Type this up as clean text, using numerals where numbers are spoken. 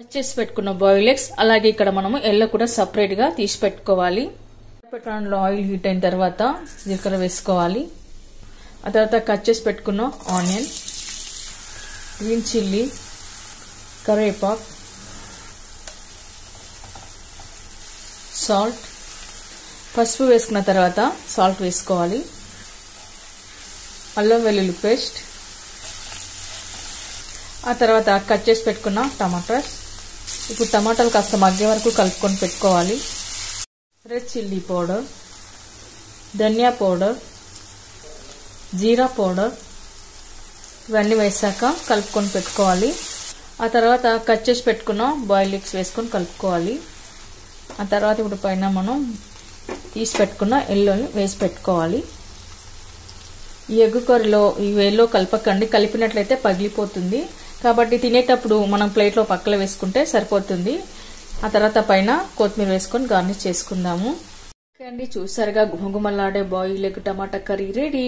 Cut చేసి పెట్టుకున్న boil eggs అలాగే ఇక్కడ మనము ఎల్లో కూడా సెపరేట్ గా తీసి పెట్టుకోవాలి. పెట్టడంలో ఆయిల్ హీట్ అయిన తర్వాత జీలకర్ర వేసుకోవాలి. ఆ తర్వాత కట్ చేసి పెట్టుకున్న ఆనియన్, గ్రీన్ చిల్లీ, కరివేపాకు, సాల్ట్, పసుపు వేసుకున్న తర్వాత సాల్ట్ వేసుకోవాలి. అల్లం వెల్లుల్లి పేస్ట్, ఆ తర్వాత కట్ చేసి పెట్టుకున్న టమాటాస్. ఇప్పుడు టమాటాలు కాస్త మగ్గే వరకు కలుపుకొని పెట్టుకోవాలి. రెడ్ చిల్లీ పౌడర్, ధనియా పౌడర్, జీరా పౌడర్ ఇవన్నీ వేసాక కలుపుకొని పెట్టుకోవాలి. ఆ తర్వాత కట్ చేసి పెట్టుకున్న బాయిల్డ్ ఎగ్స్ వేసుకొని కలుపుకోవాలి. ఆ తర్వాత ఇప్పుడు పైన మనం తీసి పెట్టుకున్న ఎల్లోని వేసి పెట్టుకోవాలి. ఈ ఎగ్ కర్రీలో ఈ వేల్లో కలపకండి, కలిపినట్లయితే పగిలిపోతుంది. కాబట్టి తినేటప్పుడు మనం ప్లేట్లో పక్కన వేసుకుంటే సరిపోతుంది. ఆ తర్వాత పైన కొత్తిమీర వేసుకొని గార్నిష్ చేసుకుందాము. చూసారుగా గుమగుమలాడే బాయిల్డ్ ఎగ్ టమాటా కర్రీ రెడీ.